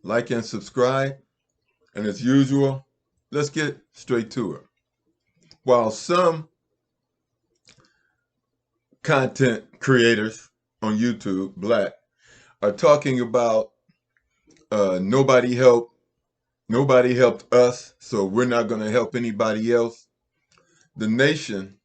like and subscribe. And as usual, let's get straight to it. While some content creators on YouTube, black, are talking about nobody helped us, so we're not going to help anybody else. The nation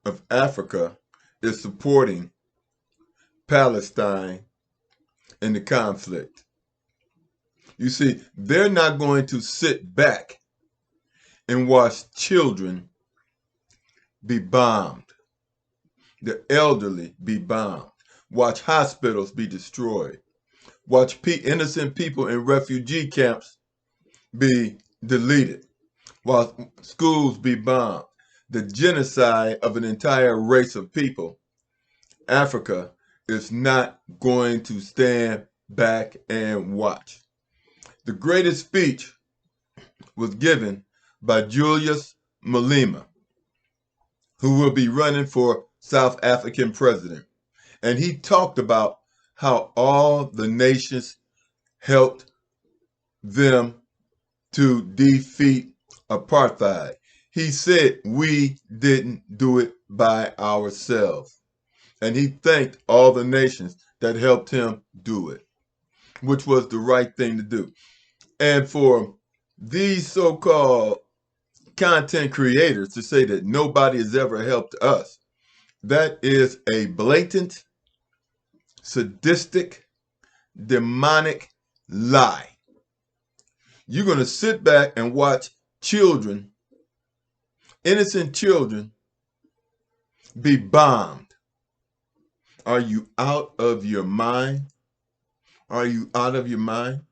of Africa is supporting Palestine in the conflict. You see, they're not going to sit back and watch children be bombed, the elderly be bombed, watch hospitals be destroyed, watch innocent people in refugee camps be deleted, while schools be bombed. The genocide of an entire race of people. Africa is not going to stand back and watch. The greatest speech was given by Julius Malema, who will be running for South African president. And he talked about how all the nations helped them to defeat apartheid. He said we didn't do it by ourselves. And he thanked all the nations that helped him do it, which was the right thing to do. And for these so-called content creators to say that nobody has ever helped us, that is a blatant, sadistic, demonic lie. You're going to sit back and watch children, innocent children, be bombed. Are you out of your mind? Are you out of your mind?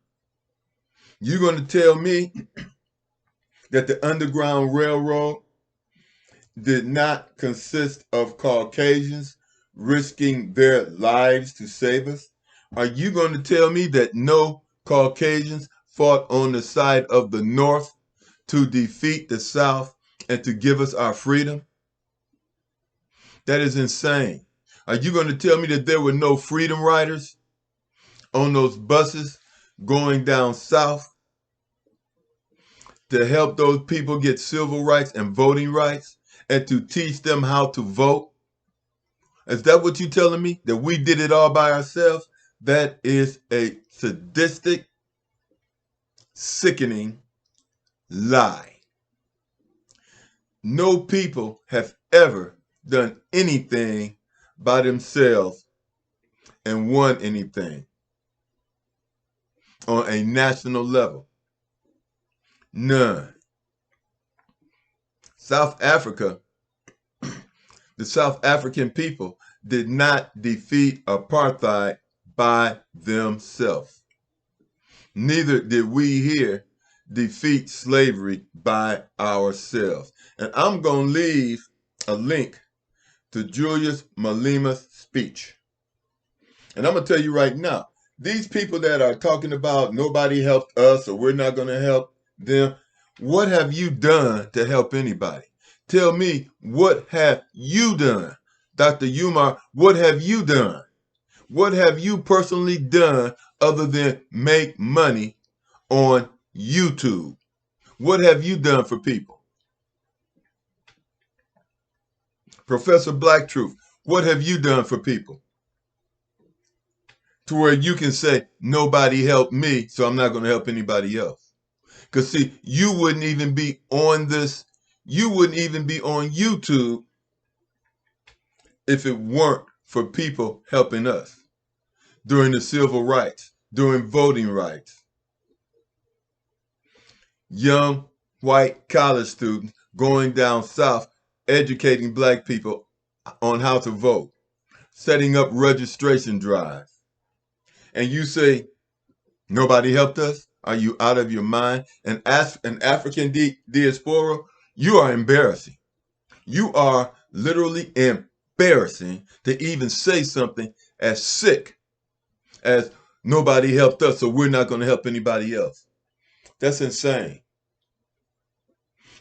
You're going to tell me that the Underground Railroad did not consist of Caucasians risking their lives to save us? Are you going to tell me that no Caucasians fought on the side of the North to defeat the South and to give us our freedom? That is insane. Are you going to tell me that there were no freedom riders on those buses going down south to help those people get civil rights and voting rights and to teach them how to vote? Is that what you're telling me? That we did it all by ourselves? That is a sadistic, sickening lie. No people have ever done anything by themselves and won anything on a national level. None. South Africa, the South African people did not defeat apartheid by themselves. Neither did we here defeat slavery by ourselves. And I'm going to leave a link to Julius Malema's speech. And I'm going to tell you right now, these people that are talking about nobody helped us or we're not going to help them, what have you done to help anybody? Tell me, what have you done? Dr. Umar, what have you done? What have you personally done other than make money on YouTube? What have you done for people? Professor Black Truth, what have you done for people? To where you can say, nobody helped me, so I'm not going to help anybody else. Because see, you wouldn't even be on this, you wouldn't even be on YouTube if it weren't for people helping us during the civil rights, during voting rights. Young white college students going down south, educating black people on how to vote, setting up registration drives. And you say, nobody helped us? Are you out of your mind? And as an African diaspora, you are embarrassing. You are literally embarrassing to even say something as sick as nobody helped us, so we're not going to help anybody else. That's insane.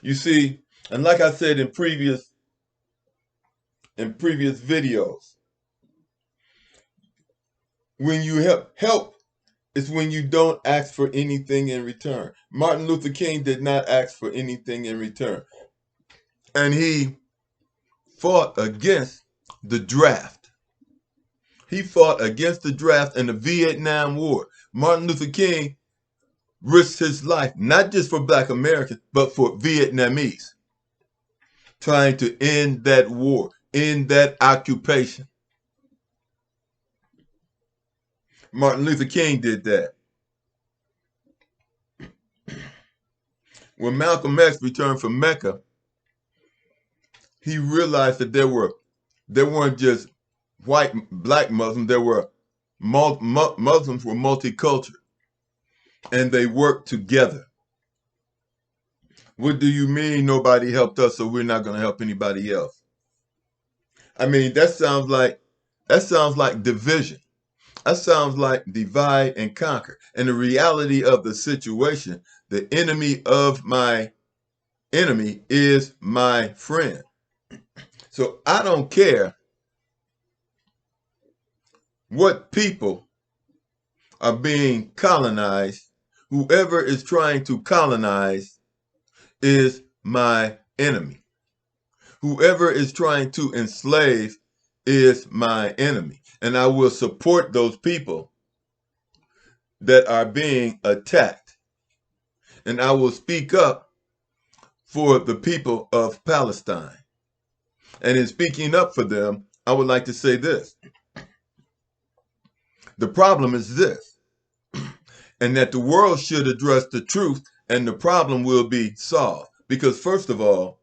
You see, and like I said in previous videos, when you help It's when you don't ask for anything in return. Martin Luther King did not ask for anything in return. And he fought against the draft. He fought against the draft in the Vietnam War. Martin Luther King risked his life, not just for Black Americans, but for Vietnamese, trying to end that war, end that occupation. Martin Luther King did that. When Malcolm X returned from Mecca, he realized that there weren't just white, black Muslims, there were Muslims were multicultural, and they worked together. What do you mean nobody helped us, so we're not going to help anybody else? I mean, that sounds like division. That sounds like divide and conquer. And the reality of the situation, the enemy of my enemy is my friend. So I don't care what people are being colonized. Whoever is trying to colonize is my enemy. Whoever is trying to enslave is my enemy. And I will support those people that are being attacked. And I will speak up for the people of Palestine. And in speaking up for them, I would like to say this. The problem is this, and that the world should address the truth and the problem will be solved. Because first of all,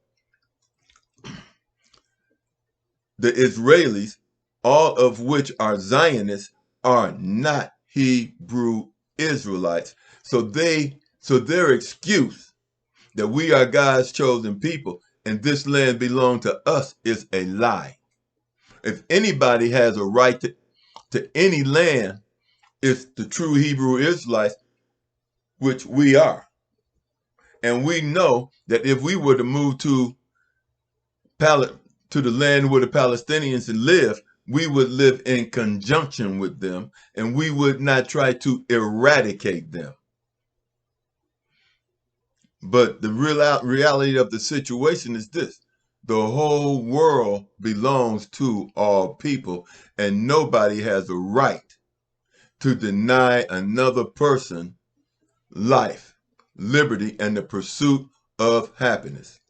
the Israelis, all of which are Zionists, are not Hebrew Israelites. So their excuse that we are God's chosen people and this land belongs to us is a lie. If anybody has a right to any land, it's the true Hebrew Israelites, which we are. And we know that if we were to move to the land where the Palestinians live, we would live in conjunction with them, and we would not try to eradicate them. But the reality of the situation is this. The whole world belongs to all people, and nobody has a right to deny another person life, liberty, and the pursuit of happiness.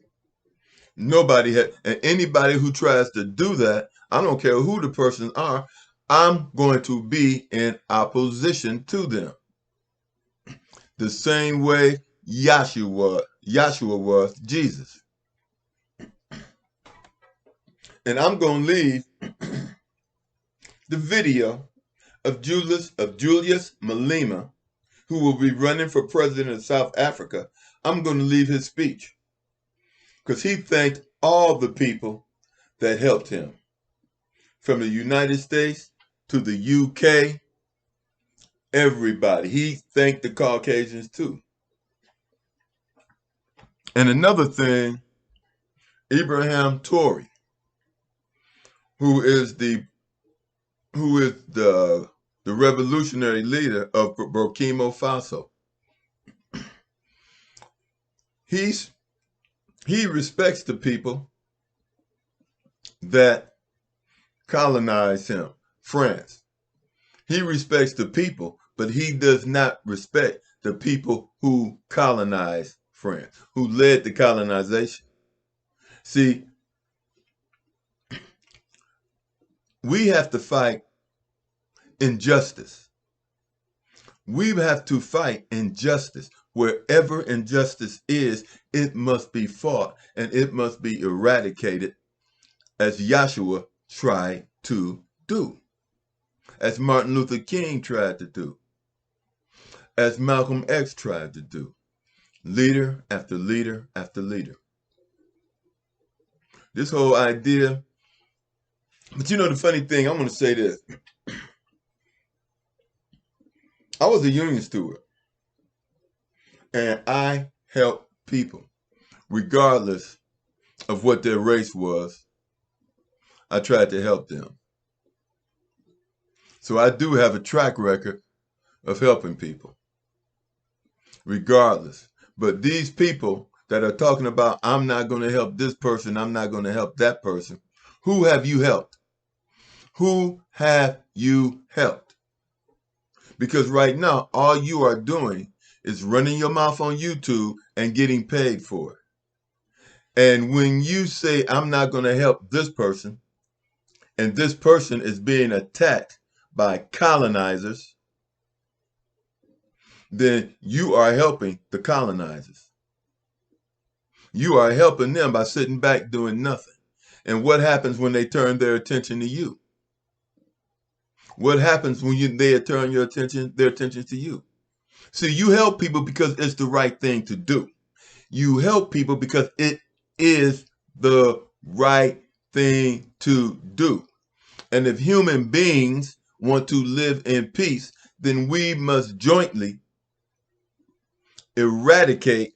Nobody has, and anybody who tries to do that, I don't care who the persons are, I'm going to be in opposition to them. The same way Yashua was Jesus. And I'm going to leave the video of Julius Malema, who will be running for president of South Africa. I'm going to leave his speech because he thanked all the people that helped him, from the United States to the UK, everybody. He thanked the Caucasians too. And another thing, Ibrahim Traore, who is the revolutionary leader of Burkina Faso, he respects the people that colonized him, France. He respects the people, but he does not respect the people who colonized France, who led the colonization. See, we have to fight injustice. We have to fight injustice. Wherever injustice is, it must be fought and it must be eradicated, as Yashua tried to do, as Martin Luther King tried to do, as Malcolm X tried to do, leader after leader after leader. This whole idea, but you know the funny thing, I'm going to say this. I was a union steward, and I helped people, regardless of what their race was. I tried to help them. So I do have a track record of helping people, regardless. But these people that are talking about, I'm not going to help this person, I'm not going to help that person, who have you helped? Who have you helped? Because right now, all you are doing is running your mouth on YouTube and getting paid for it. And when you say, I'm not going to help this person, and this person is being attacked by colonizers, then you are helping the colonizers. You are helping them by sitting back doing nothing. And what happens when they turn their attention to you? What happens when they turn their attention to you? See, you help people because it's the right thing to do. You help people because it is the right thing to do. And if human beings want to live in peace, then we must jointly eradicate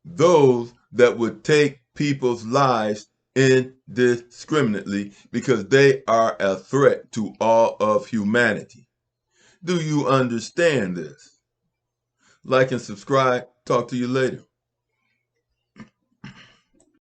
those that would take people's lives indiscriminately, because they are a threat to all of humanity. Do you understand this? Like and subscribe. Talk to you later.